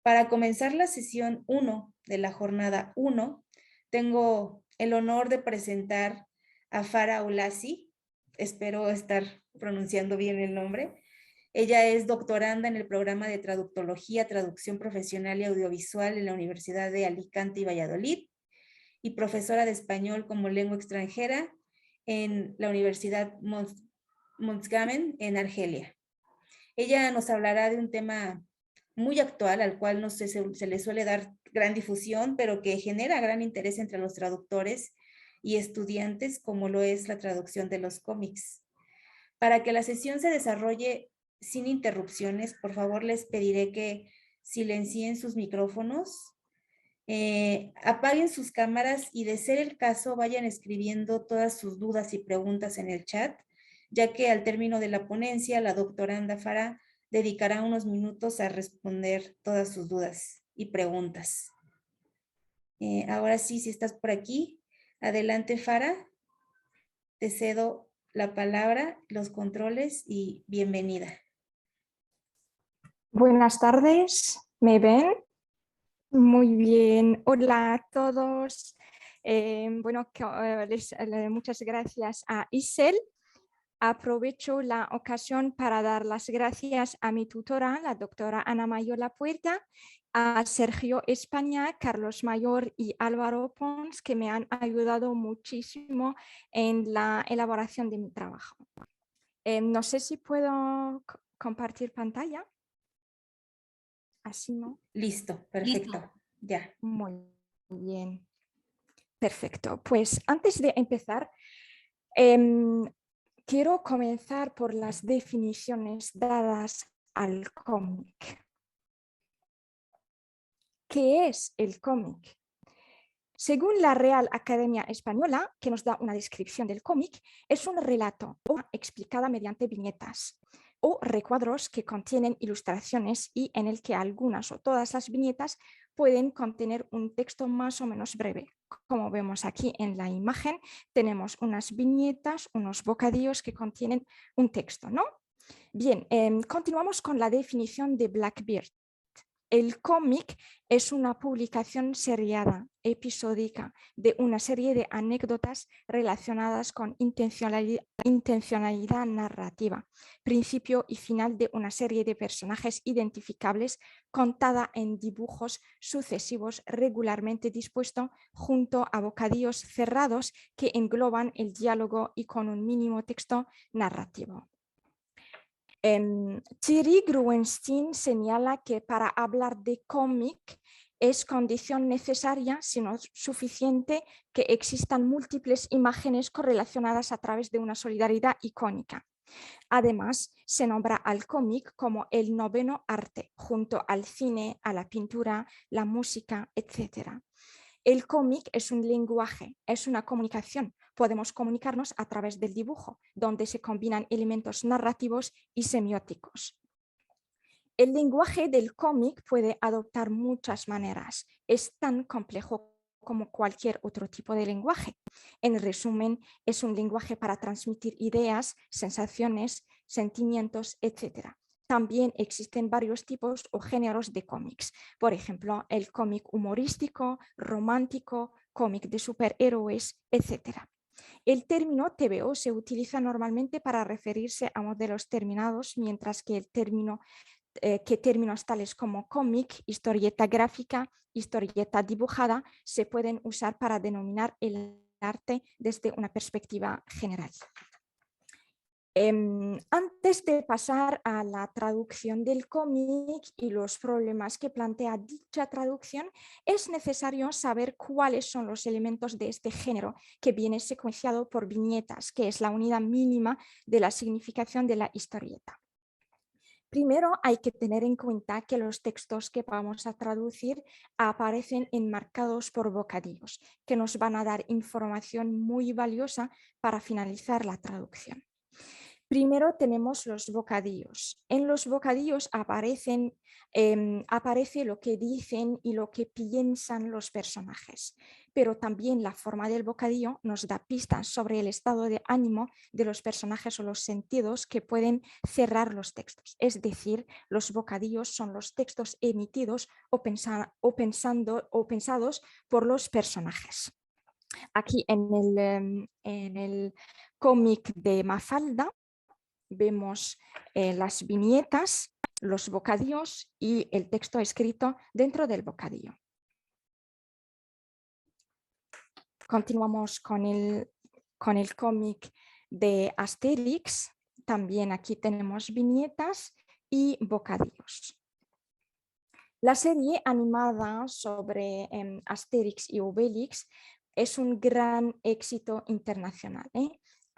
Para comenzar la sesión 1 de la jornada 1, tengo el honor de presentar a Farah Oulazi. Espero estar pronunciando bien el nombre. Ella es doctoranda en el programa de traductología, traducción profesional y audiovisual en la Universidad de Alicante y Valladolid y profesora de español como lengua extranjera en la Universidad Montgamen en Argelia. Ella nos hablará de un tema muy actual al cual no sé, se le suele dar gran difusión, pero que genera gran interés entre los traductores y estudiantes, como lo es la traducción de los cómics. Para que la sesión se desarrolle sin interrupciones, por favor les pediré que silencien sus micrófonos, apaguen sus cámaras y, de ser el caso, vayan escribiendo todas sus dudas y preguntas en el chat, ya que al término de la ponencia, la doctoranda Farah dedicará unos minutos a responder todas sus dudas y preguntas. Ahora sí, si estás por aquí, adelante Farah, te cedo la palabra, los controles y bienvenida. Buenas tardes, ¿me ven? Muy bien, hola a todos. Muchas gracias a Isel. Aprovecho la ocasión para dar las gracias a mi tutora, la doctora Ana Mayor Lapuerta, a Sergio España, Carlos Mayor y Álvaro Pons, que me han ayudado muchísimo en la elaboración de mi trabajo. No sé si puedo compartir pantalla. Así, ¿no? Listo, perfecto. Listo. Ya. Muy bien. Perfecto. Pues antes de empezar, quiero comenzar por las definiciones dadas al cómic. ¿Qué es el cómic? Según la Real Academia Española, que nos da una descripción del cómic, es un relato explicada mediante viñetas o recuadros que contienen ilustraciones y en el que algunas o todas las viñetas pueden contener un texto más o menos breve. Como vemos aquí en la imagen, tenemos unas viñetas, unos bocadillos que contienen un texto, ¿no? Bien, continuamos con la definición de Blackbeard. El cómic es una publicación seriada, episódica, de una serie de anécdotas relacionadas con intencionalidad narrativa, principio y final de una serie de personajes identificables contada en dibujos sucesivos regularmente dispuestos junto a bocadillos cerrados que engloban el diálogo y con un mínimo texto narrativo. Thierry Gruenstein señala que para hablar de cómic es condición necesaria, si no suficiente, que existan múltiples imágenes correlacionadas a través de una solidaridad icónica. Además, se nombra al cómic como el noveno arte, junto al cine, a la pintura, la música, etc. El cómic es un lenguaje, es una comunicación. Podemos comunicarnos a través del dibujo, donde se combinan elementos narrativos y semióticos. El lenguaje del cómic puede adoptar muchas maneras. Es tan complejo como cualquier otro tipo de lenguaje. En resumen, es un lenguaje para transmitir ideas, sensaciones, sentimientos, etc. También existen varios tipos o géneros de cómics. Por ejemplo, el cómic humorístico, romántico, cómic de superhéroes, etc. El término TVO se utiliza normalmente para referirse a modelos terminados, mientras que términos tales como cómic, historieta gráfica, historieta dibujada se pueden usar para denominar el arte desde una perspectiva general. Antes de pasar a la traducción del cómic y los problemas que plantea dicha traducción, es necesario saber cuáles son los elementos de este género, que viene secuenciado por viñetas, que es la unidad mínima de la significación de la historieta. Primero hay que tener en cuenta que los textos que vamos a traducir aparecen enmarcados por bocadillos, que nos van a dar información muy valiosa para finalizar la traducción. Primero tenemos los bocadillos. En los bocadillos aparece lo que dicen y lo que piensan los personajes, pero también la forma del bocadillo nos da pistas sobre el estado de ánimo de los personajes o los sentidos que pueden cerrar los textos. Es decir, los bocadillos son los textos emitidos o pensados por los personajes. Aquí en el cómic de Mafalda vemos las viñetas, los bocadillos y el texto escrito dentro del bocadillo. Continuamos con el cómic de Asterix. También aquí tenemos viñetas y bocadillos. La serie animada sobre Asterix y Obelix es un gran éxito internacional.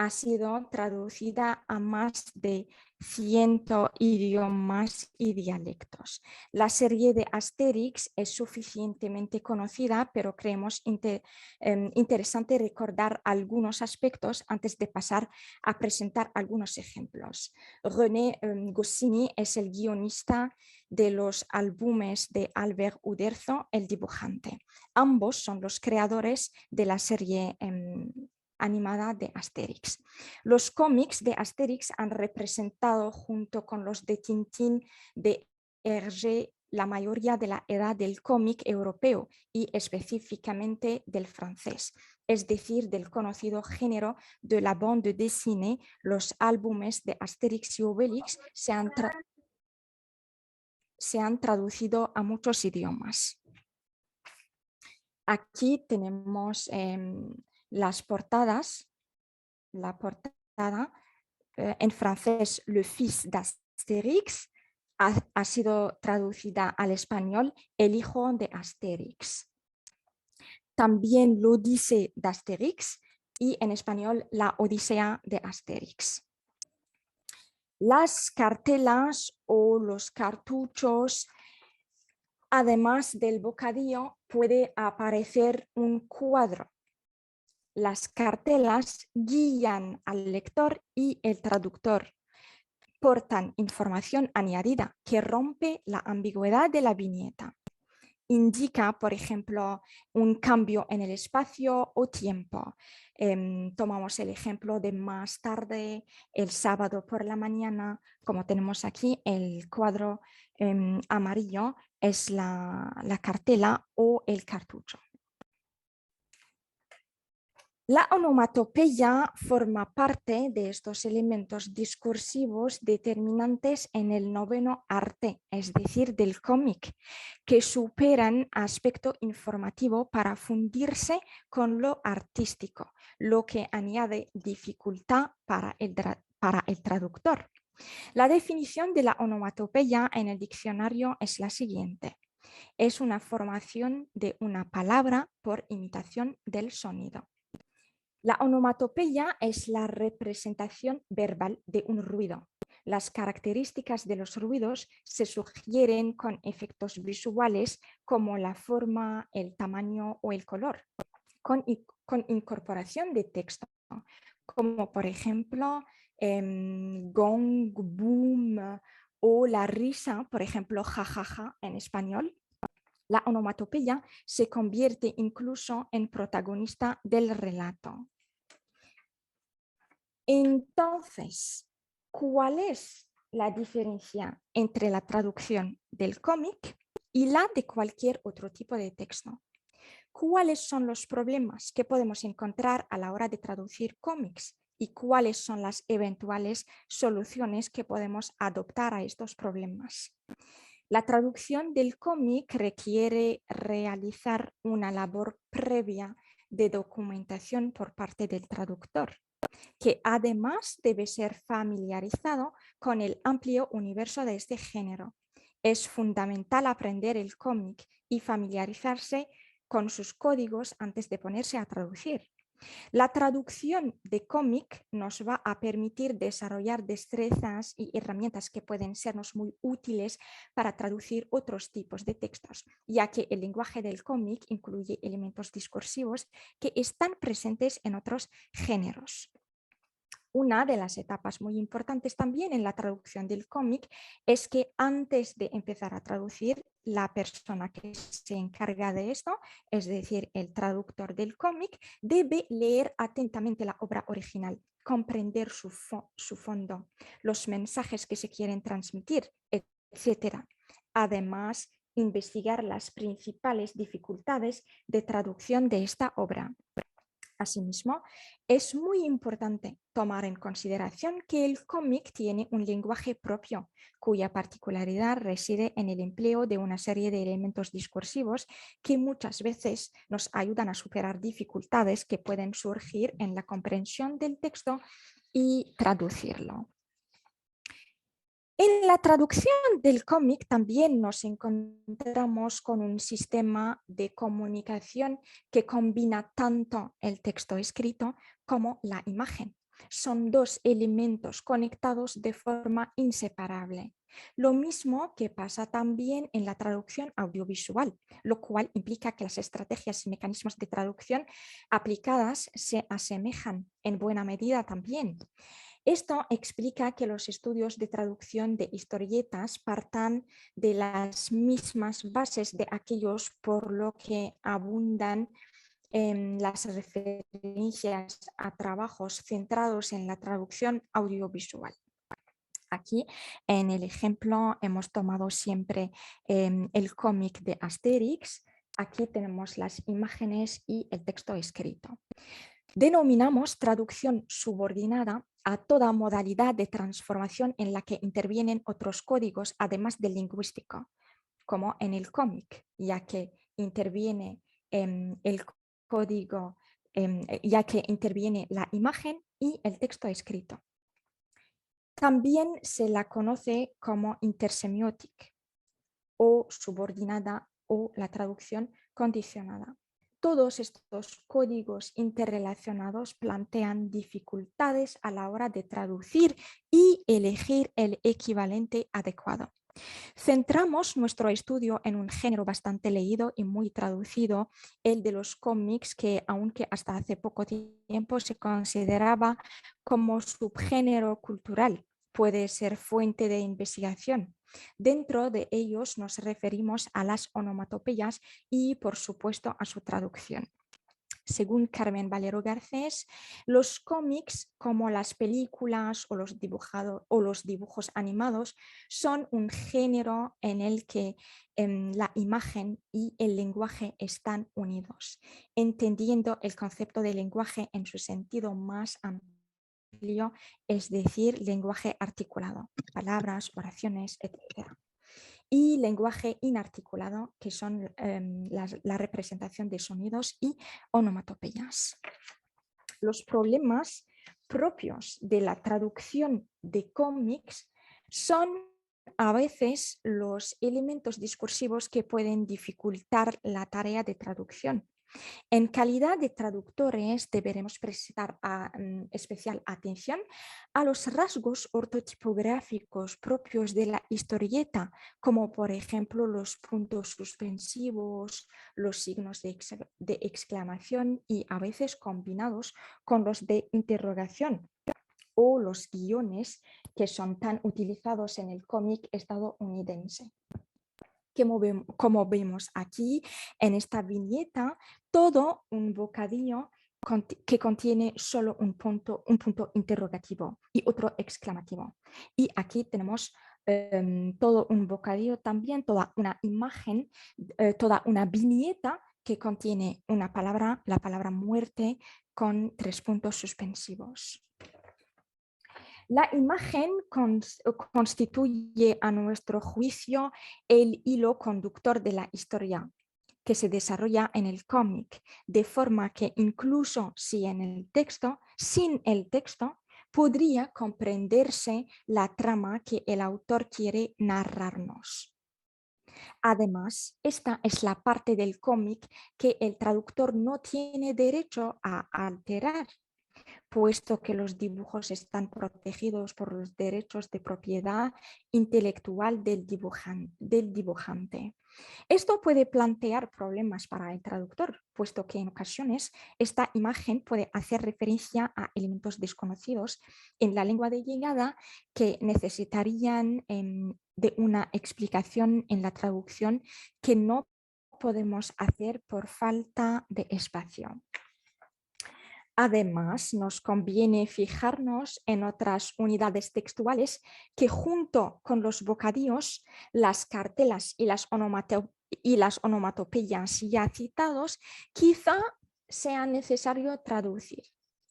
Ha sido traducida a más de 100 idiomas y dialectos. La serie de Asterix es suficientemente conocida, pero creemos interesante recordar algunos aspectos antes de pasar a presentar algunos ejemplos. René Goscinny es el guionista de los álbumes de Albert Uderzo, el dibujante. Ambos son los creadores de la serie animada de Asterix. Los cómics de Asterix han representado junto con los de Tintín de Hergé la mayoría de la edad del cómic europeo y específicamente del francés, es decir, del conocido género de la bande dessinée. Los álbumes de Asterix y Obelix se han traducido a muchos idiomas. Aquí tenemos las portadas. La portada en francés, Le Fils d'Astérix, ha sido traducida al español, El hijo de Astérix. También l'Odyssée d'Astérix y en español, La Odisea de Astérix. Las cartelas o los cartuchos, además del bocadillo, puede aparecer un cuadro. Las cartelas guían al lector y el traductor. Portan información añadida que rompe la ambigüedad de la viñeta. Indica, por ejemplo, un cambio en el espacio o tiempo. Tomamos el ejemplo de más tarde, el sábado por la mañana, como tenemos aquí el cuadro amarillo, es la cartela o el cartucho. La onomatopeya forma parte de estos elementos discursivos determinantes en el noveno arte, es decir, del cómic, que superan aspecto informativo para fundirse con lo artístico, lo que añade dificultad para el traductor. La definición de la onomatopeya en el diccionario es la siguiente. Es una formación de una palabra por imitación del sonido. La onomatopeya es la representación verbal de un ruido. Las características de los ruidos se sugieren con efectos visuales como la forma, el tamaño o el color, con incorporación de texto, como por ejemplo gong, boom o la risa, por ejemplo jajaja en español. La onomatopeya se convierte incluso en protagonista del relato. Entonces, ¿cuál es la diferencia entre la traducción del cómic y la de cualquier otro tipo de texto? ¿Cuáles son los problemas que podemos encontrar a la hora de traducir cómics? ¿Y cuáles son las eventuales soluciones que podemos adoptar a estos problemas? La traducción del cómic requiere realizar una labor previa de documentación por parte del traductor, que además debe ser familiarizado con el amplio universo de este género. Es fundamental aprender el cómic y familiarizarse con sus códigos antes de ponerse a traducir. La traducción de cómic nos va a permitir desarrollar destrezas y herramientas que pueden sernos muy útiles para traducir otros tipos de textos, ya que el lenguaje del cómic incluye elementos discursivos que están presentes en otros géneros. Una de las etapas muy importantes también en la traducción del cómic es que antes de empezar a traducir, la persona que se encarga de esto, es decir, el traductor del cómic, debe leer atentamente la obra original, comprender su fondo, los mensajes que se quieren transmitir, etc. Además, investigar las principales dificultades de traducción de esta obra. Asimismo, es muy importante tomar en consideración que el cómic tiene un lenguaje propio, cuya particularidad reside en el empleo de una serie de elementos discursivos que muchas veces nos ayudan a superar dificultades que pueden surgir en la comprensión del texto y traducirlo. En la traducción del cómic también nos encontramos con un sistema de comunicación que combina tanto el texto escrito como la imagen. Son dos elementos conectados de forma inseparable. Lo mismo que pasa también en la traducción audiovisual, lo cual implica que las estrategias y mecanismos de traducción aplicadas se asemejan en buena medida también. Esto explica que los estudios de traducción de historietas partan de las mismas bases de aquellos por lo que abundan las referencias a trabajos centrados en la traducción audiovisual. Aquí en el ejemplo hemos tomado siempre el cómic de Asterix. Aquí tenemos las imágenes y el texto escrito. Denominamos traducción subordinada a toda modalidad de transformación en la que intervienen otros códigos además del lingüístico, como en el cómic, ya que interviene el código, ya que interviene la imagen y el texto escrito. También se la conoce como intersemiótica o subordinada o la traducción condicionada. Todos estos códigos interrelacionados plantean dificultades a la hora de traducir y elegir el equivalente adecuado. Centramos nuestro estudio en un género bastante leído y muy traducido, el de los cómics, que aunque hasta hace poco tiempo se consideraba como subgénero cultural, puede ser fuente de investigación. Dentro de ellos nos referimos a las onomatopeyas y, por supuesto, a su traducción. Según Carmen Valero Garcés, los cómics, como las películas o los dibujos animados, son un género en el que la imagen y el lenguaje están unidos, entendiendo el concepto de lenguaje en su sentido más amplio, es decir, lenguaje articulado, palabras, oraciones, etc. Y lenguaje inarticulado, que son la representación de sonidos y onomatopeyas. Los problemas propios de la traducción de cómics son a veces los elementos discursivos que pueden dificultar la tarea de traducción. En calidad de traductores deberemos prestar especial atención a los rasgos ortotipográficos propios de la historieta, como por ejemplo los puntos suspensivos, los signos de exclamación y a veces combinados con los de interrogación, o los guiones que son tan utilizados en el cómic estadounidense. Como vemos aquí en esta viñeta, todo un bocadillo que contiene solo un punto interrogativo y otro exclamativo. Y aquí tenemos todo un bocadillo también, toda una imagen, toda una viñeta que contiene una palabra, la palabra muerte, con 3 puntos suspensivos. La imagen constituye a nuestro juicio el hilo conductor de la historia que se desarrolla en el cómic, de forma que incluso si sin el texto, podría comprenderse la trama que el autor quiere narrarnos. Además, esta es la parte del cómic que el traductor no tiene derecho a alterar, puesto que los dibujos están protegidos por los derechos de propiedad intelectual del dibujante. Esto puede plantear problemas para el traductor, puesto que en ocasiones esta imagen puede hacer referencia a elementos desconocidos en la lengua de llegada que necesitarían de una explicación en la traducción que no podemos hacer por falta de espacio. Además, nos conviene fijarnos en otras unidades textuales que junto con los vocablos, las cartelas y las onomatopeyas ya citados, quizá sea necesario traducir.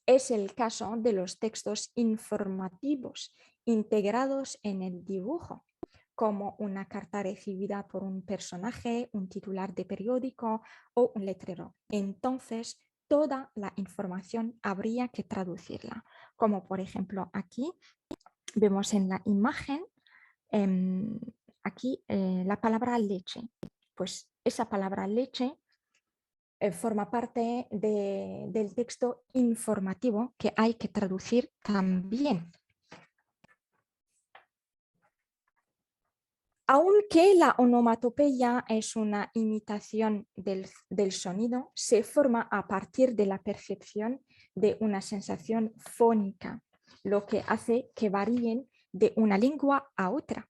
Es el caso de los textos informativos integrados en el dibujo, como una carta recibida por un personaje, un titular de periódico o un letrero. Entonces, toda la información habría que traducirla, como por ejemplo aquí vemos en la imagen aquí la palabra leche. Pues esa palabra leche forma parte del texto informativo que hay que traducir también. Aunque la onomatopeya es una imitación del sonido, se forma a partir de la percepción de una sensación fónica, lo que hace que varíen de una lengua a otra.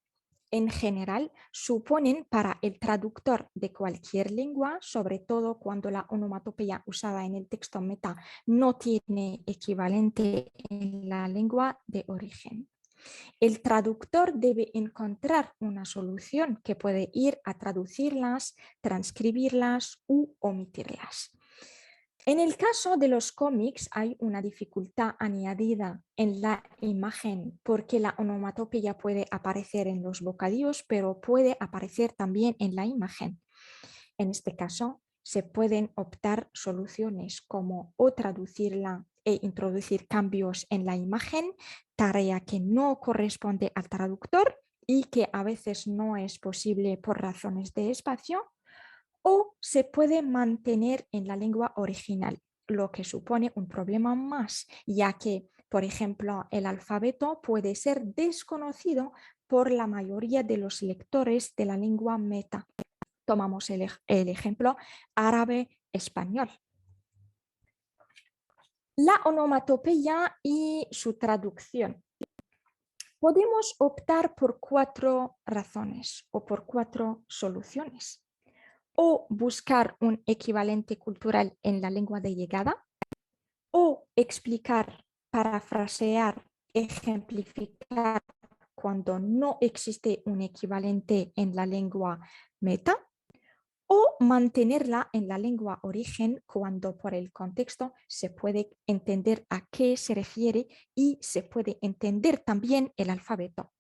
En general, suponen para el traductor de cualquier lengua, sobre todo cuando la onomatopeya usada en el texto meta no tiene equivalente en la lengua de origen. El traductor debe encontrar una solución que puede ir a traducirlas, transcribirlas u omitirlas. En el caso de los cómics hay una dificultad añadida en la imagen porque la onomatopeya puede aparecer en los bocadillos, pero puede aparecer también en la imagen. En este caso, se pueden optar soluciones como o traducirla e introducir cambios en la imagen, tarea que no corresponde al traductor y que a veces no es posible por razones de espacio, o se puede mantener en la lengua original, lo que supone un problema más, ya que, por ejemplo, el alfabeto puede ser desconocido por la mayoría de los lectores de la lengua meta. Tomamos el ejemplo árabe-español. La onomatopeya y su traducción. Podemos optar por 4 razones o por 4 soluciones. O buscar un equivalente cultural en la lengua de llegada, o explicar, parafrasear, ejemplificar cuando no existe un equivalente en la lengua meta, o mantenerla en la lengua origen cuando por el contexto se puede entender a qué se refiere y se puede entender también el alfabeto.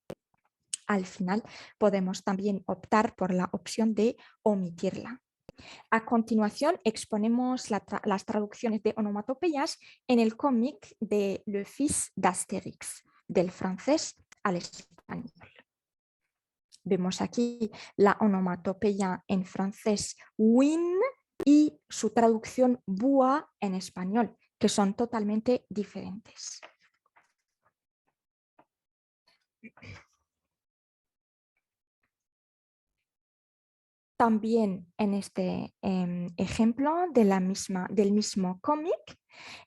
Al final podemos también optar por la opción de omitirla. A continuación exponemos las traducciones de onomatopeyas en el cómic de Le Fils d'Astérix, del francés al español. Vemos aquí la onomatopeya en francés win y su traducción bois en español, que son totalmente diferentes. También en este ejemplo del mismo cómic,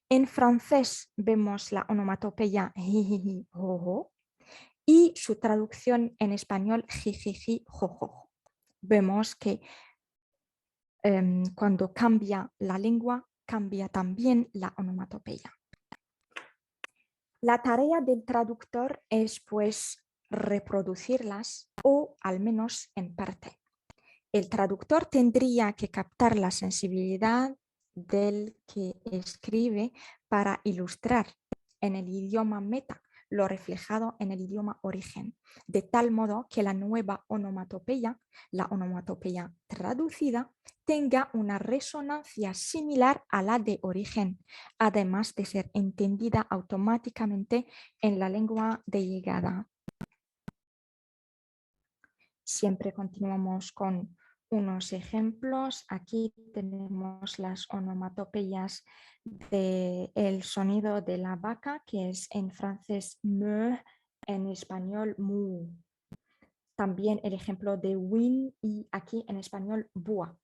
en francés vemos la onomatopeya jijiji, jojo, y su traducción en español jijiji, jojo. Vemos que cuando cambia la lengua, cambia también la onomatopeya. La tarea del traductor es pues reproducirlas o al menos en parte. El traductor tendría que captar la sensibilidad del que escribe para ilustrar en el idioma meta lo reflejado en el idioma origen, de tal modo que la nueva onomatopeya, la onomatopeya traducida, tenga una resonancia similar a la de origen, además de ser entendida automáticamente en la lengua de llegada. Siempre continuamos con unos ejemplos. Aquí tenemos las onomatopeyas del sonido de la vaca, que es en francés me, en español mu. También el ejemplo de win y aquí en español bua.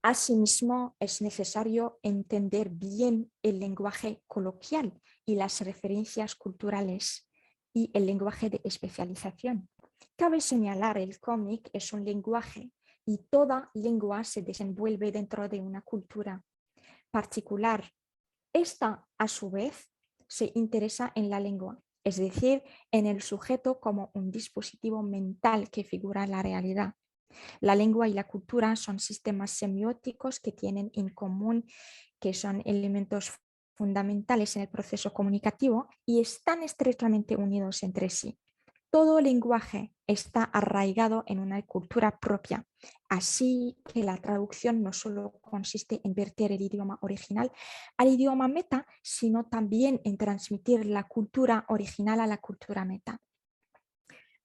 Asimismo, es necesario entender bien el lenguaje coloquial y las referencias culturales y el lenguaje de especialización. Cabe señalar el cómic es un lenguaje y toda lengua se desenvuelve dentro de una cultura particular. Esta, a su vez, se interesa en la lengua, es decir, en el sujeto como un dispositivo mental que figura la realidad. La lengua y la cultura son sistemas semióticos que tienen en común que son elementos fundamentales en el proceso comunicativo y están estrechamente unidos entre sí. Todo lenguaje está arraigado en una cultura propia, así que la traducción no solo consiste en verter el idioma original al idioma meta, sino también en transmitir la cultura original a la cultura meta.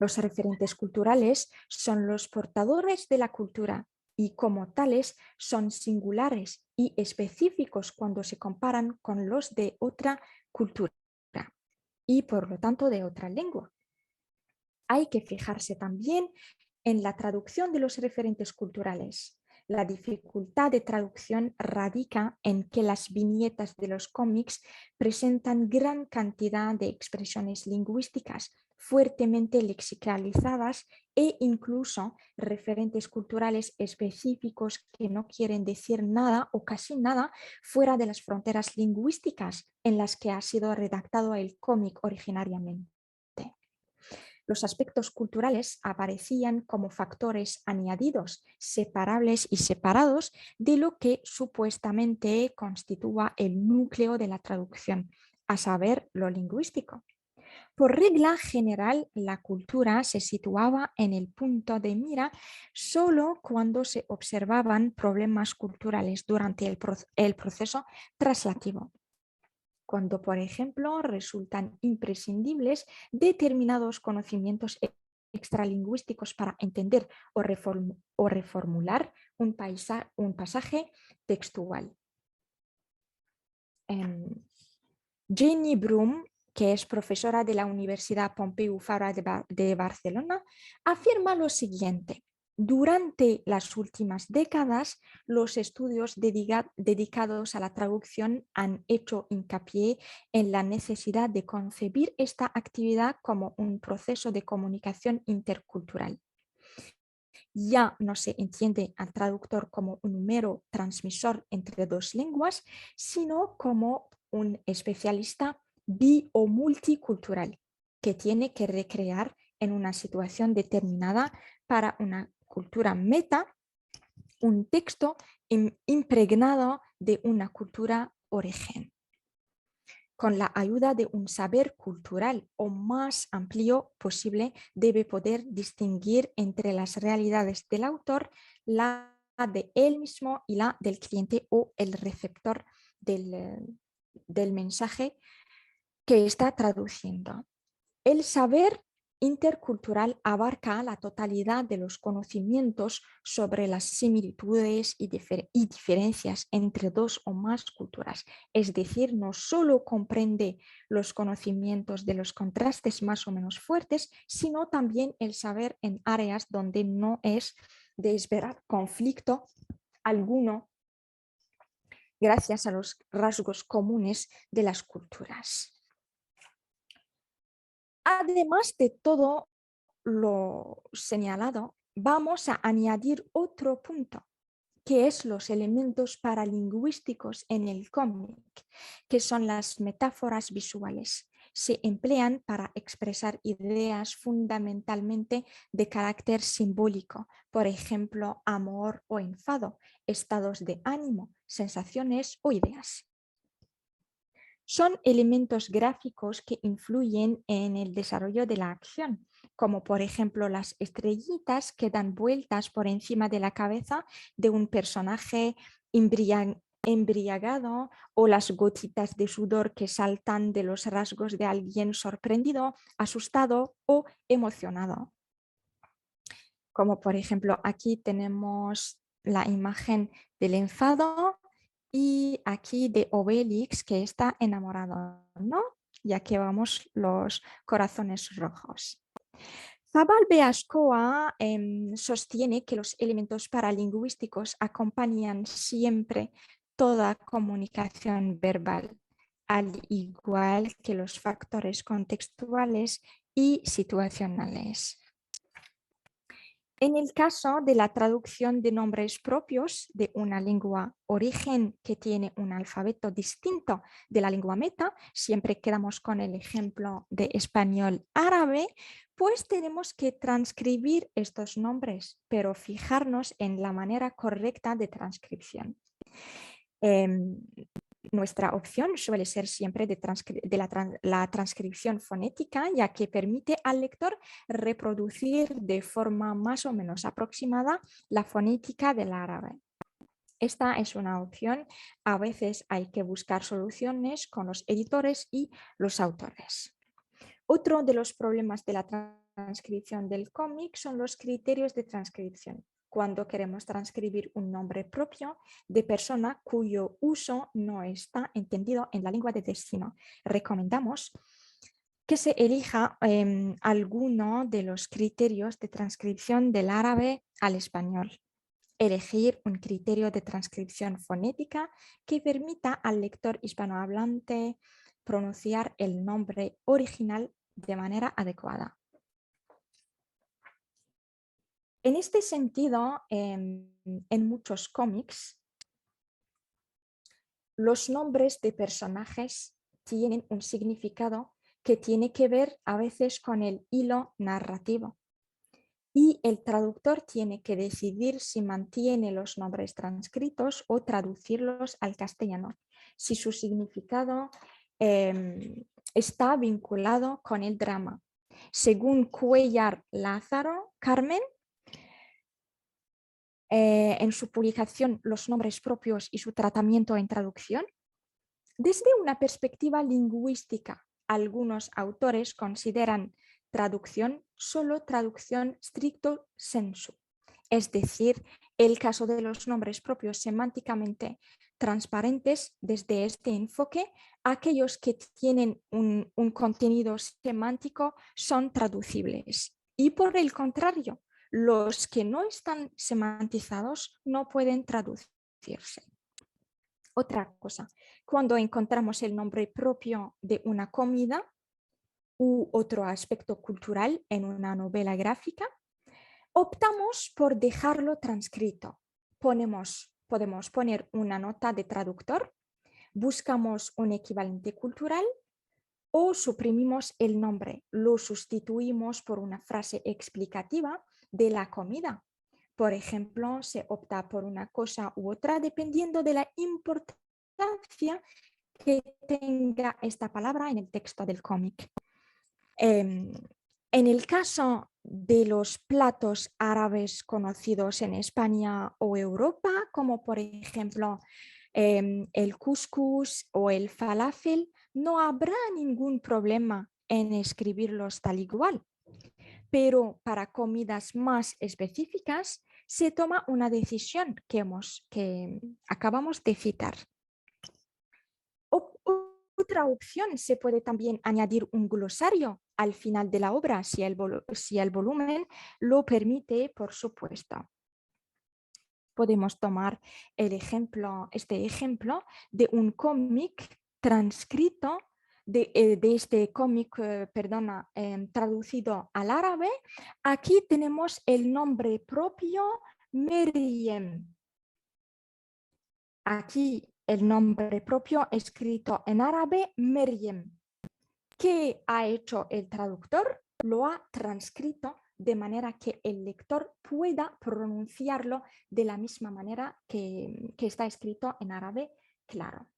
Los referentes culturales son los portadores de la cultura y como tales son singulares y específicos cuando se comparan con los de otra cultura y por lo tanto de otra lengua. Hay que fijarse también en la traducción de los referentes culturales. La dificultad de traducción radica en que las viñetas de los cómics presentan gran cantidad de expresiones lingüísticas fuertemente lexicalizadas e incluso referentes culturales específicos que no quieren decir nada o casi nada fuera de las fronteras lingüísticas en las que ha sido redactado el cómic originariamente. Los aspectos culturales aparecían como factores añadidos, separables y separados de lo que supuestamente constitúa el núcleo de la traducción, a saber, lo lingüístico. Por regla general, la cultura se situaba en el punto de mira solo cuando se observaban problemas culturales durante el proceso traslativo. Cuando, por ejemplo, resultan imprescindibles determinados conocimientos extralingüísticos para entender o reformular un pasaje textual. Jenny Brum, que es profesora de la Universidad Pompeu Fabra de Barcelona, afirma lo siguiente. Durante las últimas décadas, los estudios dedicados a la traducción han hecho hincapié en la necesidad de concebir esta actividad como un proceso de comunicación intercultural. Ya no se entiende al traductor como un mero transmisor entre dos lenguas, sino como un especialista bi o multicultural que tiene que recrear en una situación determinada para una cultura meta un texto impregnado de una cultura origen. Con la ayuda de un saber cultural o más amplio posible, debe poder distinguir entre las realidades del autor, la de él mismo y la del cliente o el receptor del mensaje que está traduciendo. El saber intercultural abarca la totalidad de los conocimientos sobre las similitudes y diferencias entre dos o más culturas. Es decir, no solo comprende los conocimientos de los contrastes más o menos fuertes, sino también el saber en áreas donde no es de esperar conflicto alguno gracias a los rasgos comunes de las culturas. Además de todo lo señalado, vamos a añadir otro punto, que es los elementos paralingüísticos en el cómic, que son las metáforas visuales. Se emplean para expresar ideas fundamentalmente de carácter simbólico, por ejemplo, amor o enfado, estados de ánimo, sensaciones o ideas. Son elementos gráficos que influyen en el desarrollo de la acción, como por ejemplo las estrellitas que dan vueltas por encima de la cabeza de un personaje embriagado o las gotitas de sudor que saltan de los rasgos de alguien sorprendido, asustado o emocionado. como por ejemplo aquí tenemos la imagen del enfado y aquí de Obelix que está enamorado, ¿no? Y aquí vamos los corazones rojos. Zabal Beaskoa sostiene que los elementos paralingüísticos acompañan siempre toda comunicación verbal, al igual que los factores contextuales y situacionales. En el caso de la traducción de nombres propios de una lengua origen que tiene un alfabeto distinto de la lengua meta, siempre quedamos con el ejemplo de español árabe, pues tenemos que transcribir estos nombres, pero fijarnos en la manera correcta de transcripción. Nuestra opción suele ser siempre de la transcripción fonética, ya que permite al lector reproducir de forma más o menos aproximada la fonética del árabe. Esta es una opción. A veces hay que buscar soluciones con los editores y los autores. Otro de los problemas de la transcripción del cómic son los criterios de transcripción. Cuando queremos transcribir un nombre propio de persona cuyo uso no está entendido en la lengua de destino, recomendamos que se elija alguno de los criterios de transcripción del árabe al español. Elegir un criterio de transcripción fonética que permita al lector hispanohablante pronunciar el nombre original de manera adecuada. En este sentido, en muchos cómics, los nombres de personajes tienen un significado que tiene que ver a veces con el hilo narrativo. Y el traductor tiene que decidir si mantiene los nombres transcritos o traducirlos al castellano, si su significado está vinculado con el drama. Según Cuellar Lázaro, Carmen, en su publicación Los nombres propios y su tratamiento en traducción, desde una perspectiva lingüística, algunos autores consideran traducción solo traducción stricto sensu, es decir, el caso de los nombres propios semánticamente transparentes. Desde este enfoque, aquellos que tienen un contenido semántico son traducibles y por el contrario, los que no están semantizados no pueden traducirse. Otra cosa, cuando encontramos el nombre propio de una comida u otro aspecto cultural en una novela gráfica, optamos por dejarlo transcrito. Podemos poner una nota de traductor, buscamos un equivalente cultural o suprimimos el nombre, lo sustituimos por una frase explicativa de la comida. Por ejemplo, se opta por una cosa u otra dependiendo de la importancia que tenga esta palabra en el texto del cómic. En el caso de los platos árabes conocidos en España o Europa, como por ejemplo el couscous o el falafel, no habrá ningún problema en escribirlos tal igual. Pero para comidas más específicas se toma una decisión que acabamos de citar. Otra opción, se puede también añadir un glosario al final de la obra, si el volumen lo permite, por supuesto. Podemos tomar este ejemplo de un cómic transcrito, de este cómic, traducido al árabe. Aquí tenemos el nombre propio Meriem. Aquí el nombre propio escrito en árabe, Meriem. ¿Qué ha hecho el traductor? Lo ha transcrito de manera que el lector pueda pronunciarlo de la misma manera que está escrito en árabe, claro.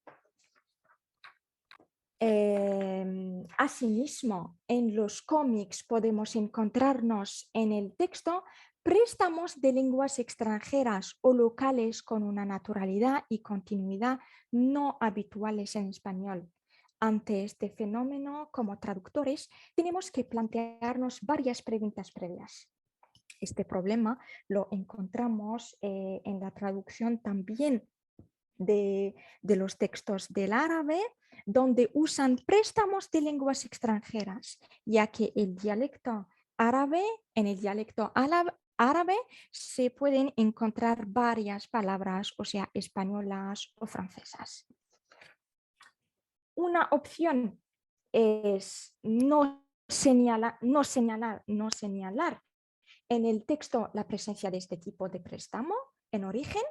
Asimismo, en los cómics podemos encontrarnos en el texto préstamos de lenguas extranjeras o locales con una naturalidad y continuidad no habituales en español. Ante este fenómeno, como traductores, tenemos que plantearnos varias preguntas previas. Este problema lo encontramos en la traducción también de los textos del árabe, donde usan préstamos de lenguas extranjeras, ya que el dialecto árabe, en el dialecto árabe se pueden encontrar varias palabras, o sea, españolas o francesas. Una opción es no señalar en el texto la presencia de este tipo de préstamo en origen,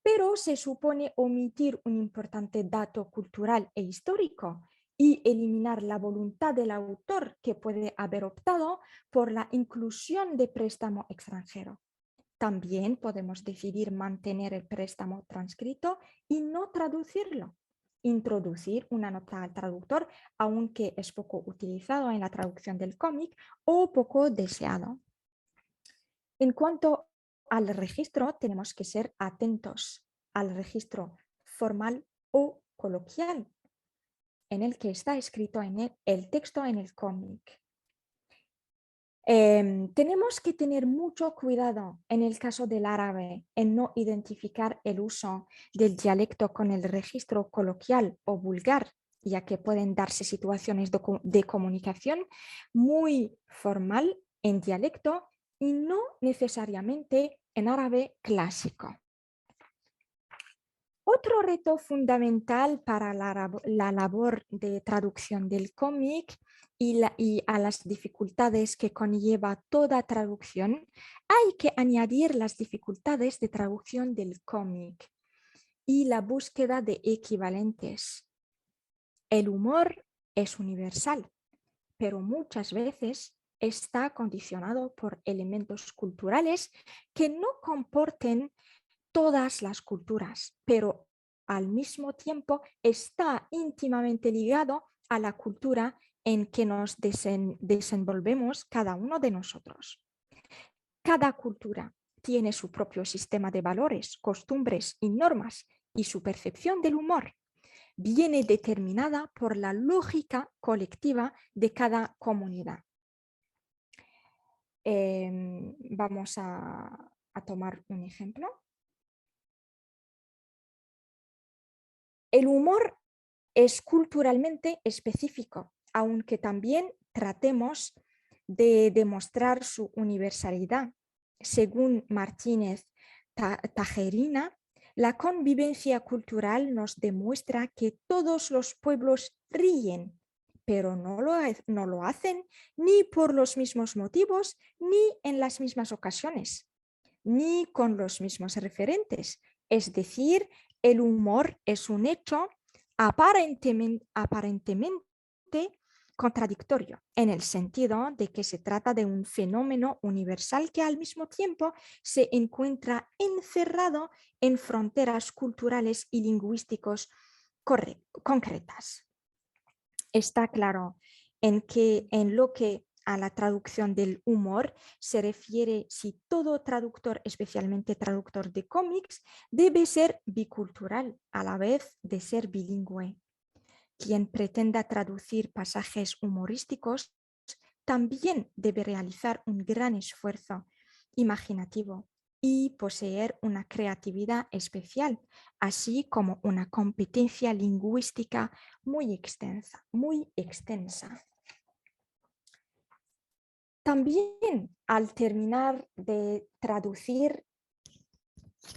pero se supone omitir un importante dato cultural e histórico y eliminar la voluntad del autor que puede haber optado por la inclusión de préstamo extranjero. También podemos decidir mantener el préstamo transcrito y no traducirlo. Introducir una nota al traductor, aunque es poco utilizado en la traducción del cómic o poco deseado. En cuanto al registro, tenemos que ser atentos al registro formal o coloquial en el que está escrito el texto en el cómic. Tenemos que tener mucho cuidado en el caso del árabe en no identificar el uso del dialecto con el registro coloquial o vulgar, ya que pueden darse situaciones de comunicación muy formal en dialecto y no necesariamente en árabe clásico. Otro reto fundamental para la labor de traducción del cómic y a las dificultades que conlleva toda traducción, hay que añadir las dificultades de traducción del cómic y la búsqueda de equivalentes. El humor es universal, pero muchas veces está condicionado por elementos culturales que no comporten todas las culturas, pero al mismo tiempo está íntimamente ligado a la cultura en que nos desenvolvemos cada uno de nosotros. Cada cultura tiene su propio sistema de valores, costumbres y normas, y su percepción del humor viene determinada por la lógica colectiva de cada comunidad. Vamos a tomar un ejemplo. El humor es culturalmente específico, aunque también tratemos de demostrar su universalidad. Según Martínez Tajerina, la convivencia cultural nos demuestra que todos los pueblos ríen, pero no lo hacen ni por los mismos motivos, ni en las mismas ocasiones, ni con los mismos referentes. Es decir, el humor es un hecho aparentemente contradictorio, en el sentido de que se trata de un fenómeno universal que al mismo tiempo se encuentra encerrado en fronteras culturales y lingüísticos concretas. Está claro en lo que a la traducción del humor se refiere, si todo traductor, especialmente traductor de cómics, debe ser bicultural a la vez de ser bilingüe. Quien pretenda traducir pasajes humorísticos también debe realizar un gran esfuerzo imaginativo y poseer una creatividad especial, así como una competencia lingüística muy extensa. También al terminar de traducir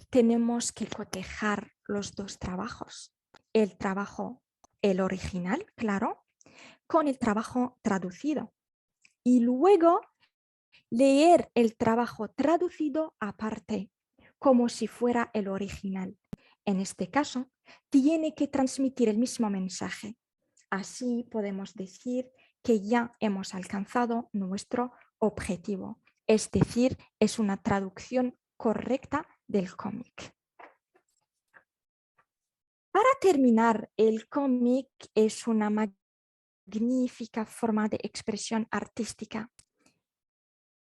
tenemos que cotejar los dos trabajos, el original, claro, con el trabajo traducido y luego leer el trabajo traducido aparte, como si fuera el original. En este caso, tiene que transmitir el mismo mensaje. Así podemos decir que ya hemos alcanzado nuestro objetivo, es decir, es una traducción correcta del cómic. Para terminar, el cómic es una magnífica forma de expresión artística.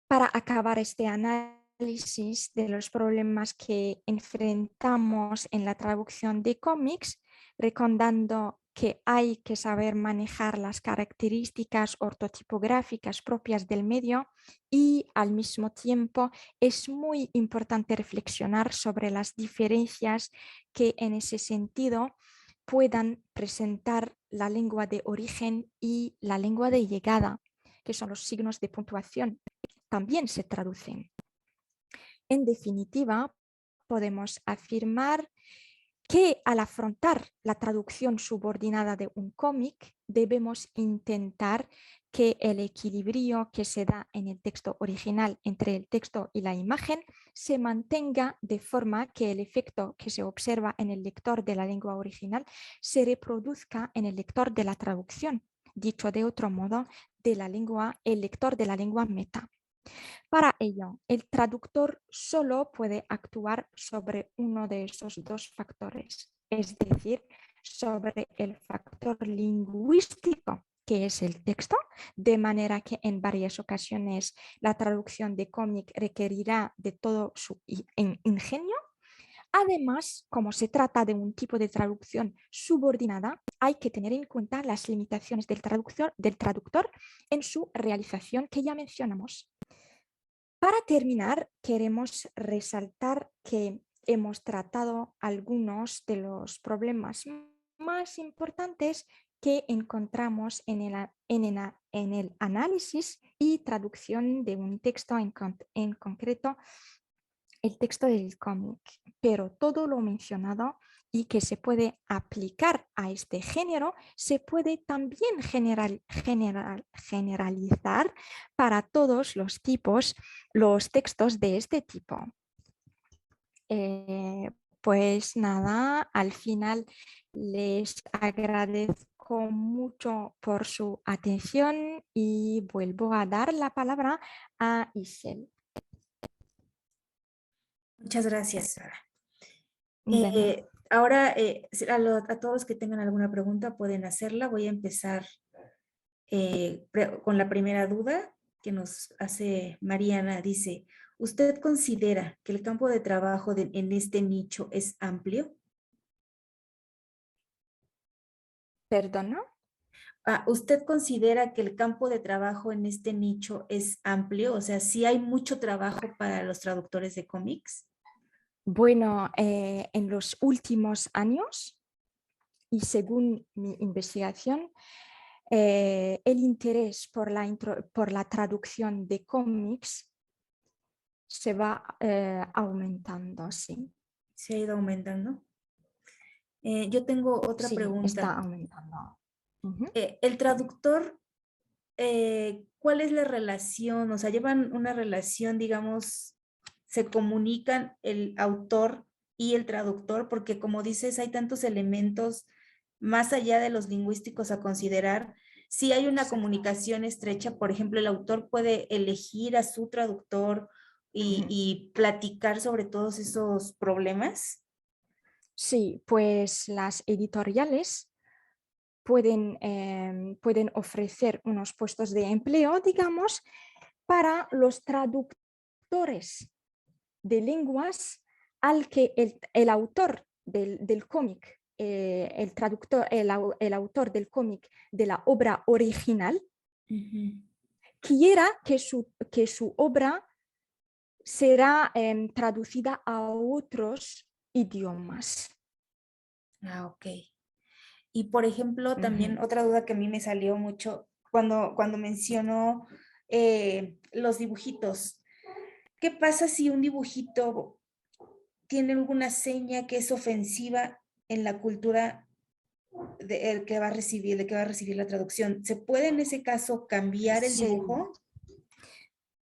Para acabar este análisis de los problemas que enfrentamos en la traducción de cómics, recordando que hay que saber manejar las características ortotipográficas propias del medio y al mismo tiempo es muy importante reflexionar sobre las diferencias que en ese sentido puedan presentar la lengua de origen y la lengua de llegada, que son los signos de puntuación. También se traducen. En definitiva, podemos afirmar que al afrontar la traducción subordinada de un cómic, debemos intentar que el equilibrio que se da en el texto original entre el texto y la imagen se mantenga de forma que el efecto que se observa en el lector de la lengua original se reproduzca en el lector de la traducción. Dicho de otro modo, el lector de la lengua meta. Para ello, el traductor solo puede actuar sobre uno de esos dos factores, es decir, sobre el factor lingüístico, que es el texto, de manera que en varias ocasiones la traducción de cómic requerirá de todo su ingenio. Además, como se trata de un tipo de traducción subordinada, hay que tener en cuenta las limitaciones del traductor en su realización que ya mencionamos. Para terminar, queremos resaltar que hemos tratado algunos de los problemas más importantes que encontramos en el análisis y traducción de un texto en concreto, el texto del cómic, pero todo lo mencionado y que se puede aplicar a este género se puede también generalizar para todos los textos de este tipo. Pues nada, al final les agradezco mucho por su atención y vuelvo a dar la palabra a Isel. Muchas gracias, Sara. De nada. Ahora, a todos los que tengan alguna pregunta pueden hacerla. Voy a empezar con la primera duda que nos hace Mariana. Dice, ¿usted considera que el campo de trabajo en este nicho es amplio? ¿Perdona? ¿Usted considera que el campo de trabajo en este nicho es amplio? O sea, ¿sí hay mucho trabajo para los traductores de cómics? Bueno, en los últimos años y según mi investigación, el interés por la traducción de cómics se va aumentando, sí. ¿Se ha ido aumentando? Yo tengo otra Sí, está pregunta. aumentando. Ujú. El traductor, ¿cuál es la relación? O sea, llevan una relación, digamos, se comunican el autor y el traductor, porque como dices, hay tantos elementos más allá de los lingüísticos a considerar. Si hay una comunicación estrecha, por ejemplo, el autor puede elegir a su traductor y platicar sobre todos esos problemas. Sí, pues las editoriales pueden ofrecer unos puestos de empleo, digamos, para los traductores de lenguas al que el autor del cómic, el autor del cómic de la obra original, quiera que su obra será traducida a otros idiomas. Ok. Y por ejemplo, también Ujú. otra duda que a mí me salió mucho cuando mencionó los dibujitos. ¿Qué pasa si un dibujito tiene alguna seña que es ofensiva en la cultura el de que va a recibir la traducción? ¿Se puede en ese caso cambiar el Sí. dibujo?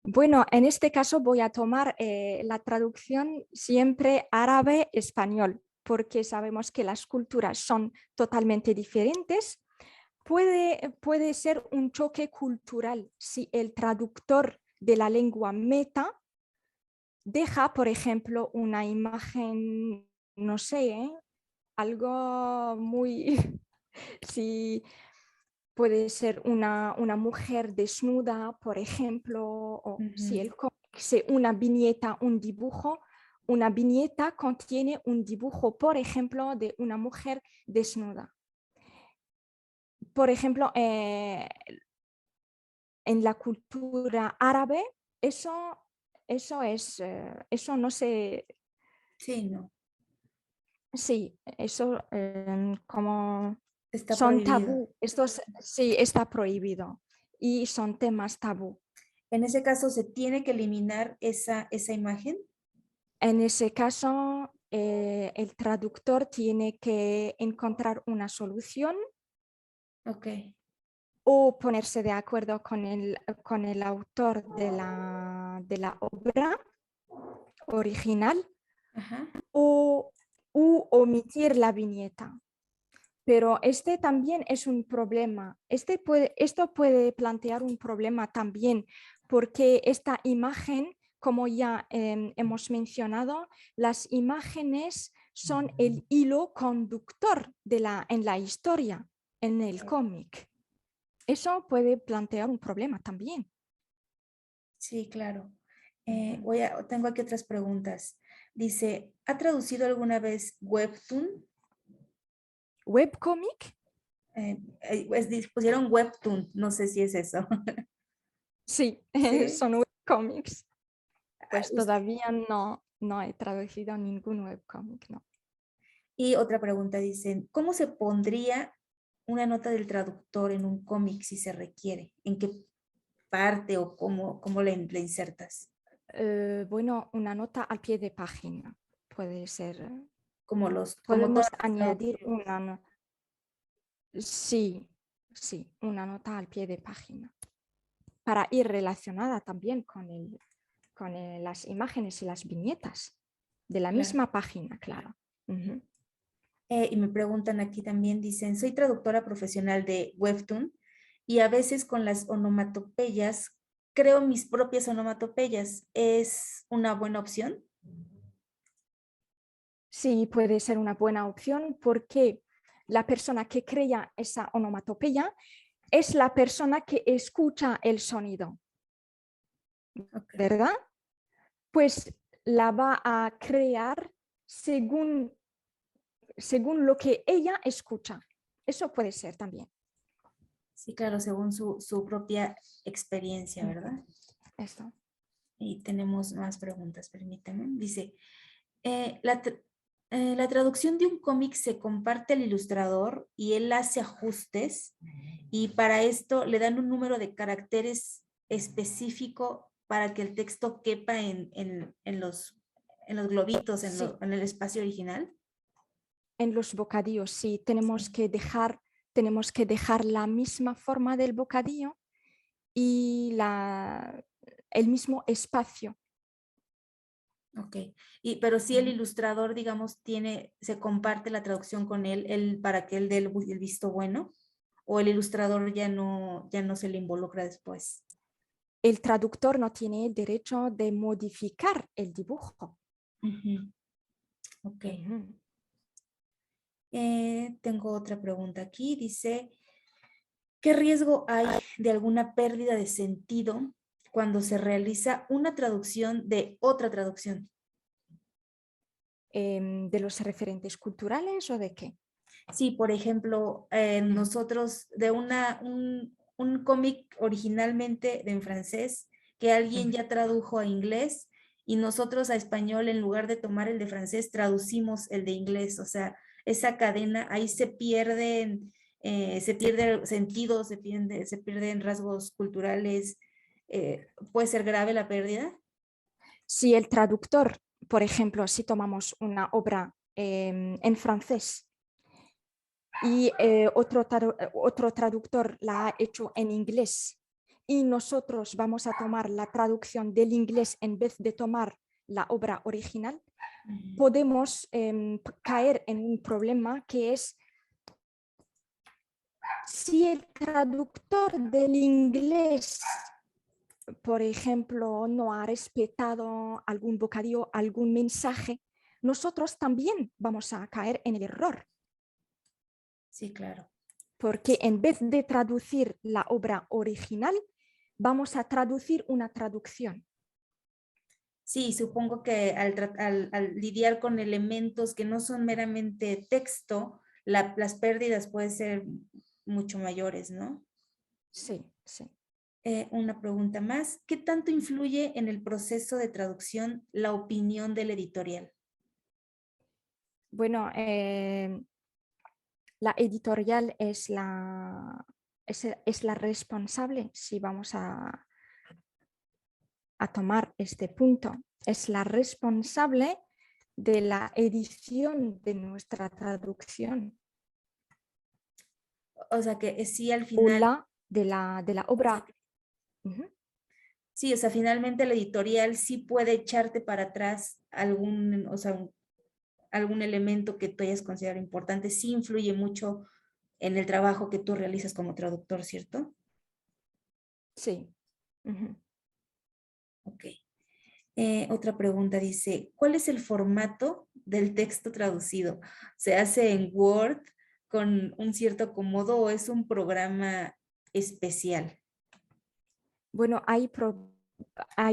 Bueno, en este caso voy a tomar la traducción siempre árabe-español, porque sabemos que las culturas son totalmente diferentes. Puede ser un choque cultural si el traductor de la lengua meta deja, por ejemplo, una imagen, no sé, algo muy... si puede ser una mujer desnuda, por ejemplo, o si Ujú. el cómic es una viñeta, un dibujo, una viñeta contiene un dibujo, por ejemplo, de una mujer desnuda. por ejemplo, en la cultura árabe, eso no se, Sí, no, sí, eso como está son prohibido. tabú, estos sí está prohibido y son temas tabú. En ese caso, ¿se tiene que eliminar esa imagen? En ese caso, el traductor tiene que encontrar una solución Ok. o ponerse de acuerdo con el autor de la obra original Ajá. o u omitir la viñeta. Pero este también es un problema. Esto puede plantear un problema también porque esta imagen, como ya hemos mencionado, las imágenes son el hilo conductor en la historia, en el cómic. Eso puede plantear un problema también. Sí, claro. Ujú. Tengo aquí otras preguntas. Dice, ¿ha traducido alguna vez Webtoon? ¿Webcomic? Pusieron Webtoon, no sé si es eso. Sí, Sí. son webcomics. Ah, Pues todavía no he traducido ningún webcomic, no. Y otra pregunta dicen, ¿cómo se pondría una nota del traductor en un cómic si se requiere? ¿En qué parte o cómo le insertas? Bueno, una nota al pie de página puede ser. Como Podemos todas las añadir traducciones. sí, sí, una nota al pie de página para ir relacionada también con las imágenes y las viñetas de la Claro. misma página, claro. Ujú. Y me preguntan aquí también, dicen, soy traductora profesional de Webtoon y a veces con las onomatopeyas creo mis propias onomatopeyas. ¿Es una buena opción? Sí, puede ser una buena opción porque la persona que crea esa onomatopeya es la persona que escucha el sonido, Ok. ¿verdad? Pues la va a crear según, según lo que ella escucha. Eso puede ser también. Sí, claro, según su propia experiencia, Ujú. ¿verdad? Eso. Y tenemos más preguntas, permítame. Dice, la traducción de un cómic se comparte al ilustrador y él hace ajustes y para esto le dan un número de caracteres específico para que el texto quepa en los globitos, Sí, en el espacio original. en los bocadillos sí Sí. tenemos que dejar la misma forma del bocadillo y el mismo espacio. Ok. Pero si el Ujú. ilustrador, digamos, se comparte la traducción con él para que él dé el visto bueno, o el ilustrador ya no se le involucra después. El traductor no tiene el derecho de modificar el dibujo. Ujú. Ok. Ujú. Tengo otra pregunta aquí. Dice, ¿qué riesgo hay de alguna pérdida de sentido cuando se realiza una traducción de otra traducción? ¿De los referentes culturales o de qué? Sí, por ejemplo, nosotros de un cómic originalmente en francés que alguien Ujú. ya tradujo a inglés y nosotros a español en lugar de tomar el de francés traducimos el de inglés. O sea, esa cadena ahí se pierde sentido, se pierden rasgos culturales. ¿Puede ser grave la pérdida? Si el traductor, por ejemplo, si tomamos una obra en francés y otro traductor la ha hecho en inglés y nosotros vamos a tomar la traducción del inglés en vez de tomar la obra original, Ujú. podemos caer en un problema que es si el traductor del inglés, por ejemplo, no ha respetado algún bocadillo, algún mensaje, nosotros también vamos a caer en el error, Sí, claro. porque en vez de traducir la obra original, vamos a traducir una traducción. Sí, supongo que al lidiar con elementos que no son meramente texto, las pérdidas pueden ser mucho mayores, ¿no? Sí, sí. Una pregunta más. ¿Qué tanto influye en el proceso de traducción la opinión del editorial? Bueno, la editorial es la responsable, si vamos a tomar este punto, es la responsable de la edición de nuestra traducción O sea que sí al o final, de la obra. Ujú. sí, o sea, finalmente el editorial sí puede echarte para atrás algún, o sea, algún elemento que tú hayas considerado importante, sí influye mucho en el trabajo que tú realizas como traductor, ¿cierto? Sí. Ujú. Ok. Otra pregunta dice, ¿cuál es el formato del texto traducido? ¿Se hace en Word con un cierto acomodo o es un programa especial? Bueno, hay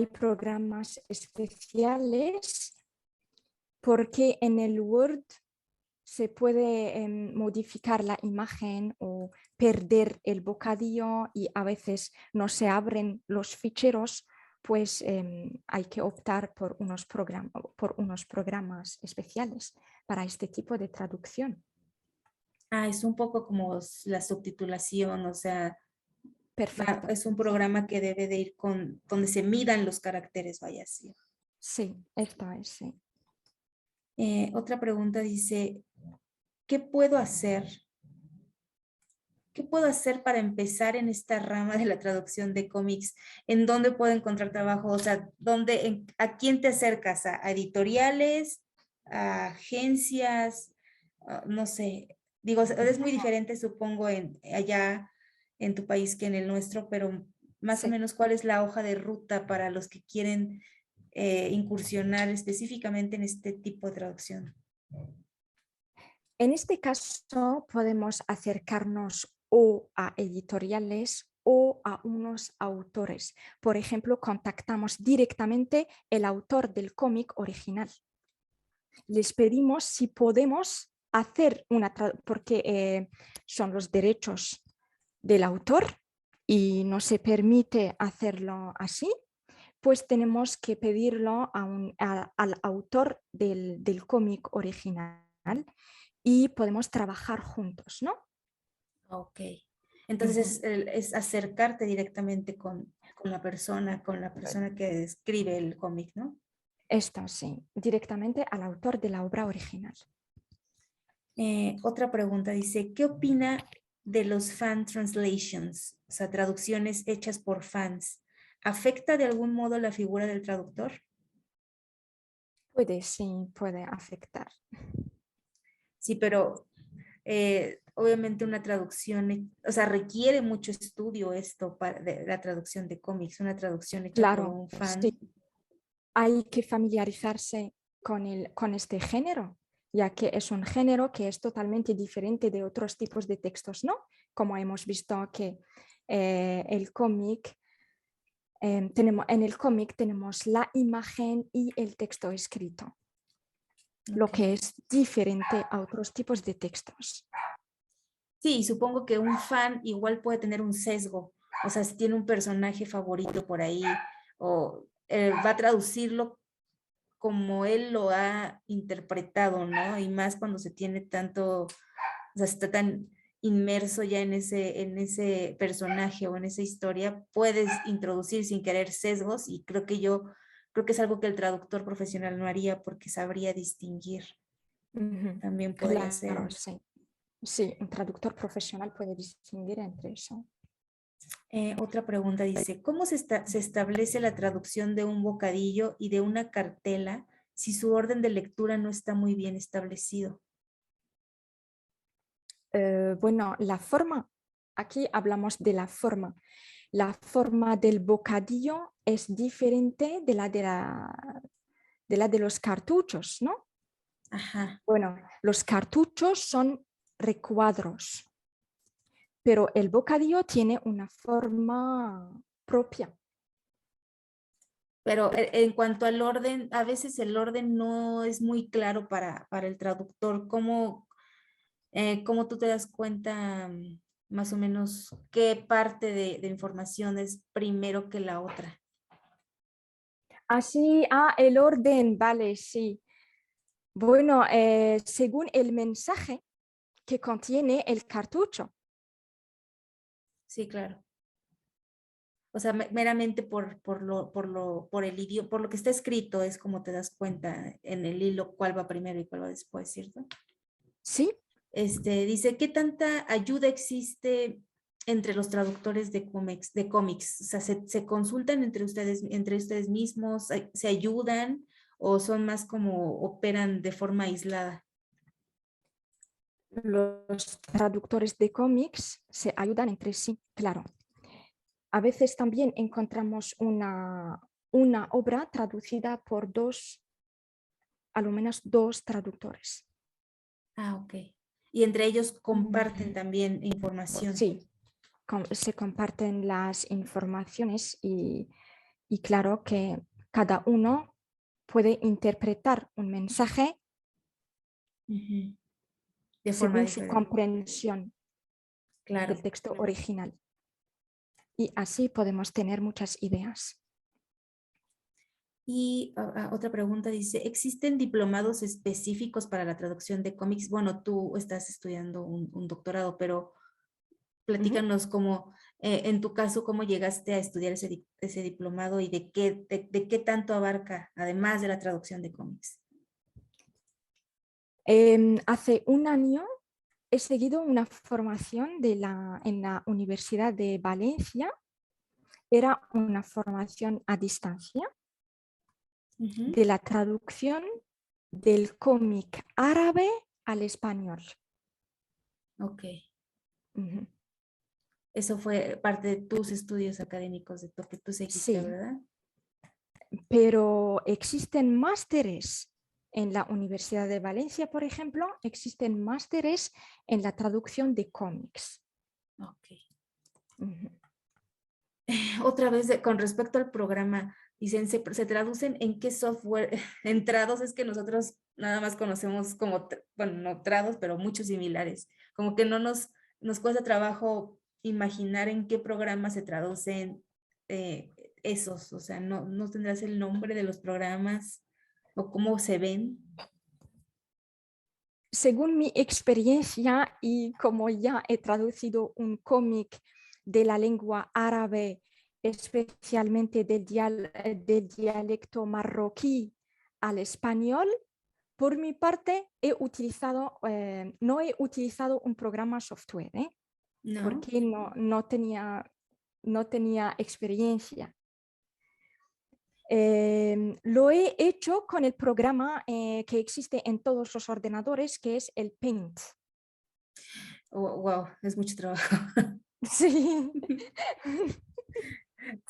programas especiales porque en el Word se puede modificar la imagen o perder el bocadillo y a veces no se abren los ficheros, pues hay que optar por unos programas especiales para este tipo de traducción. Es un poco como la subtitulación, o sea, Perfecto. es un programa que debe de ir con, donde se midan los caracteres, vaya así. Sí, esto es, sí. Otra pregunta dice, ¿qué puedo hacer? ¿Qué puedo hacer para empezar en esta rama de la traducción de cómics? ¿En dónde puedo encontrar trabajo? O sea, ¿a quién te acercas? ¿A editoriales? ¿A agencias? No sé. Digo, es muy diferente, supongo, allá en tu país que en el nuestro, pero más o Sí. menos, ¿cuál es la hoja de ruta para los que quieren incursionar específicamente en este tipo de traducción? En este caso podemos acercarnos o a editoriales o a unos autores. Por ejemplo, contactamos directamente el autor del cómic original. Les pedimos si podemos hacer porque son los derechos del autor y no se permite hacerlo así, pues tenemos que pedirlo al autor del cómic original y podemos trabajar juntos, ¿no? Ok. Entonces Ujú. es acercarte directamente con la persona que escribe el cómic, ¿no? Esto sí, directamente al autor de la obra original. Otra pregunta dice, ¿qué opina de los fan translations? O sea, traducciones hechas por fans. ¿Afecta de algún modo la figura del traductor? Sí, puede afectar. Sí, pero obviamente una traducción, o sea, requiere mucho estudio esto de la traducción de cómics, una traducción hecha por Claro, un sí, fan. hay que familiarizarse con este género, ya que es un género que es totalmente diferente de otros tipos de textos, ¿no? Como hemos visto que el cómic, en el cómic tenemos la imagen y el texto escrito, lo Ok. que es diferente a otros tipos de textos. Sí, supongo que un fan igual puede tener un sesgo, o sea, si tiene un personaje favorito por ahí, o va a traducirlo como él lo ha interpretado, ¿no? Y más cuando se tiene tanto, o sea, está tan inmerso ya en ese personaje o en esa historia, puedes introducir sin querer sesgos y creo que es algo que el traductor profesional no haría porque sabría distinguir. Ujú. También podría Claro, ser. sí. Sí, un traductor profesional puede distinguir entre eso. Otra pregunta dice, ¿cómo se establece la traducción de un bocadillo y de una cartela si su orden de lectura no está muy bien establecido? Bueno, la forma, aquí hablamos de la forma. La forma del bocadillo es diferente de la de los cartuchos, ¿no? Ajá, Bueno, los cartuchos son recuadros, pero el bocadillo tiene una forma propia. pero en cuanto al orden, a veces el orden no es muy claro para el traductor. ¿Cómo tú te das cuenta? más o menos qué parte de información es primero que la otra. Así, el orden, vale, sí. Bueno, según el mensaje que contiene el cartucho. Sí, claro. O sea, meramente por el idioma, por lo que está escrito, es como te das cuenta en el hilo cuál va primero y cuál va después, ¿cierto? Sí. Dice, ¿qué tanta ayuda existe entre los traductores de cómics? O sea, ¿se consultan entre ustedes mismos? ¿Se ayudan? ¿O son más como operan de forma aislada? Los traductores de cómics se ayudan entre sí, claro. A veces también encontramos una obra traducida por a lo menos dos traductores. Ah, ok. Y entre ellos comparten también información. Sí, se comparten las informaciones y claro que cada uno puede interpretar un mensaje Ujú. De forma según su diferente. comprensión del Claro. texto original. Y así podemos tener muchas ideas. Y otra pregunta dice, ¿existen diplomados específicos para la traducción de cómics? Bueno, tú estás estudiando un doctorado, pero Ujú. platícanos cómo, en tu caso, cómo llegaste a estudiar ese diplomado y de qué tanto abarca, además de la traducción de cómics. Hace un año he seguido una formación en la Universidad de Valencia. Era una formación a distancia Ujú. de la traducción del cómic árabe al español. Ok. Ujú. Eso fue parte de tus estudios académicos, de lo que tú seguiste, Sí, ¿verdad? pero existen másteres en la Universidad de Valencia, por ejemplo, existen másteres en la traducción de cómics. Ok. Ujú. Otra vez, con respecto al programa, dicen, ¿se traducen en qué software? Entrados es que nosotros nada más conocemos como, bueno, no trados, pero muchos similares. Como que no nos cuesta trabajo imaginar en qué programa se traducen esos. O sea, no tendrás el nombre de los programas o cómo se ven. Según mi experiencia y como ya he traducido un cómic de la lengua árabe, especialmente del dialecto marroquí al español, por mi parte no he utilizado un programa software, No. porque no tenía experiencia. Lo he hecho con el programa que existe en todos los ordenadores, que es el Paint. Oh, wow, es mucho trabajo. Sí,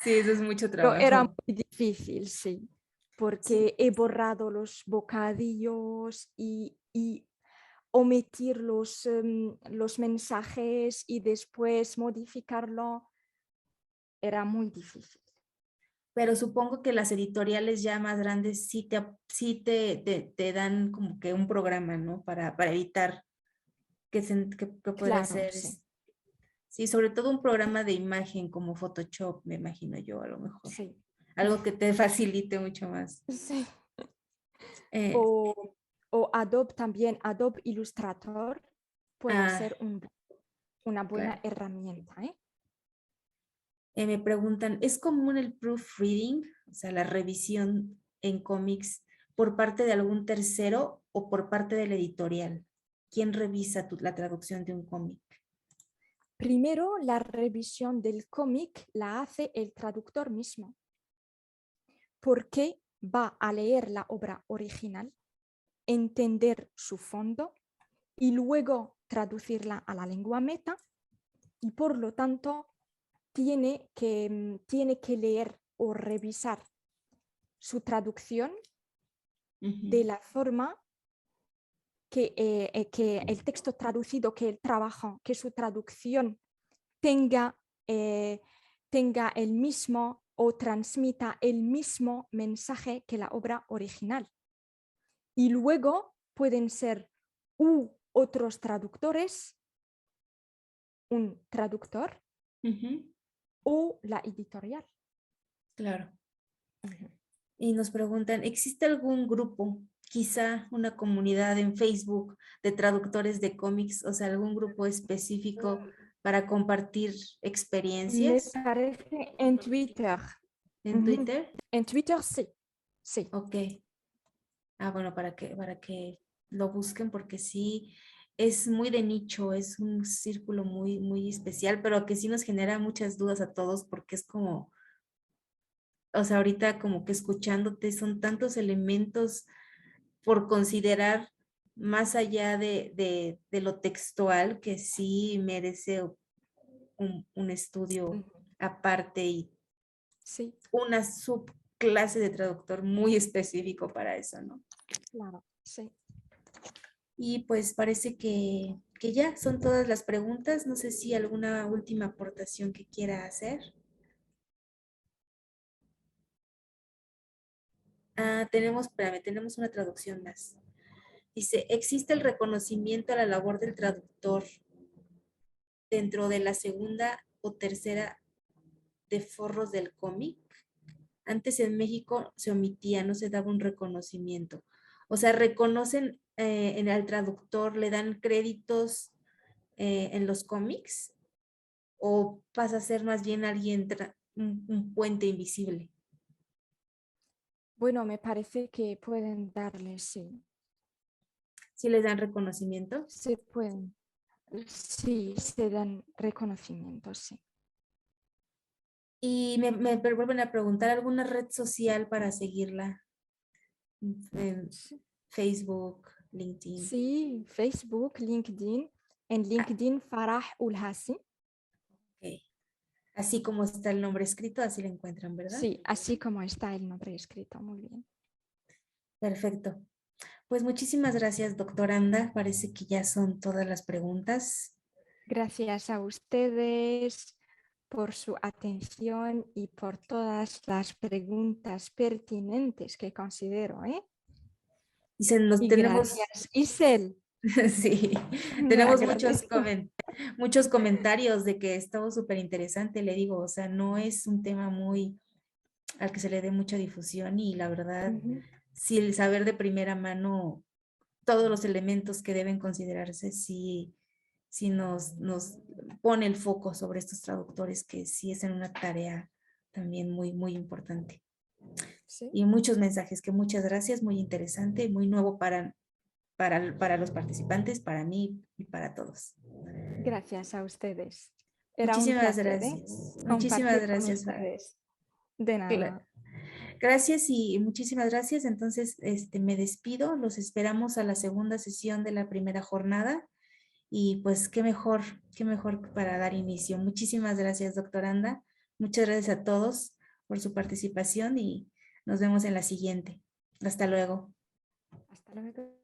Sí, eso es mucho pero era trabajo. muy difícil, sí, Sí, porque he borrado los bocadillos y omitir los mensajes y después modificarlo era muy difícil. pero supongo que las editoriales ya más grandes sí te dan como que un programa, ¿no? Para evitar que pueda Claro, ser, sí, sí, sobre todo un programa de imagen como Photoshop, me imagino yo, a lo mejor. sí, Algo que te facilite mucho más. sí. Eh, O, o Adobe también, Adobe Illustrator puede ah, ser una buena claro. herramienta, ¿eh? Me preguntan, ¿es común el proofreading, o sea, la revisión en cómics por parte de algún tercero o por parte del editorial? ¿Quién revisa la traducción de un cómic? Primero, la revisión del cómic la hace el traductor mismo, porque va a leer la obra original, entender su fondo y luego traducirla a la lengua meta y por lo tanto tiene que leer o revisar su traducción de Ujú. la forma que el texto traducido que él trabaja, que su traducción tenga, eh, tenga el mismo o transmita el mismo mensaje que la obra original. Y luego pueden ser otros traductores un traductor Ujú, o la editorial. claro. Ujú. Y nos preguntan, ¿existe algún grupo, quizá una comunidad en Facebook de traductores de cómics, o sea, algún grupo específico para compartir Me experiencias parece en Twitter. en Ujú. Twitter? En Twitter sí, sí. Ok. Ah, bueno, para que lo busquen porque sí, es muy de nicho, es un círculo muy, muy especial, pero que sí nos genera muchas dudas a todos porque es como, o sea, ahorita como que escuchándote son tantos elementos por considerar más allá de lo textual que sí merece un estudio Ujú. aparte y Sí, una subclase de traductor muy específico para eso, ¿no? claro, sí. Y pues parece que ya son todas las preguntas. No sé si alguna última aportación que quiera hacer. Ah, espérame, tenemos una traducción más. Dice, ¿existe el reconocimiento a la labor del traductor dentro de la segunda o tercera de forros del cómic? Antes en México se omitía, no se daba un reconocimiento. O sea, reconocen al traductor, le dan créditos en los cómics o pasa a ser más bien alguien, un puente invisible. Bueno, me parece que pueden darle, sí. Si les dan reconocimiento. Se pueden, sí, se dan reconocimiento, sí. Y me vuelven a preguntar alguna red social para seguirla. En Sí, Facebook, LinkedIn. sí, Facebook, LinkedIn. En Ah, LinkedIn, Farah Ulhasi. ok. Así como está el nombre escrito, así lo encuentran, ¿verdad? Sí, así como está el nombre escrito, muy bien. Perfecto. Pues muchísimas gracias, doctora Anda. Parece que ya son todas las preguntas. Gracias a ustedes por su atención y por todas las preguntas pertinentes que considero, ¿eh? Y se nos Y tenemos, gracias, Isel. sí, Me tenemos muchos, agradezco. muchos comentarios de que estuvo súper interesante, le digo, o sea, no es un tema muy al que se le dé mucha difusión y la verdad, Ujú. sí, el saber de primera mano todos los elementos que deben considerarse, sí, sí nos pone el foco sobre estos traductores que sí es en una tarea también muy, muy importante. Sí, Y muchos mensajes que muchas gracias, muy interesante, muy nuevo para los participantes, para mí y para todos. gracias a ustedes. Era un Muchísimas placer, ¿eh? gracias. Muchísimas Compartir con gracias. ustedes. De nada. Gracias y muchísimas gracias. Entonces, me despido. Los esperamos a la segunda sesión de la primera jornada. Y pues qué mejor para dar inicio. Muchísimas gracias, doctora Anda. Muchas gracias a todos por su participación y nos vemos en la siguiente. Hasta luego. Hasta luego.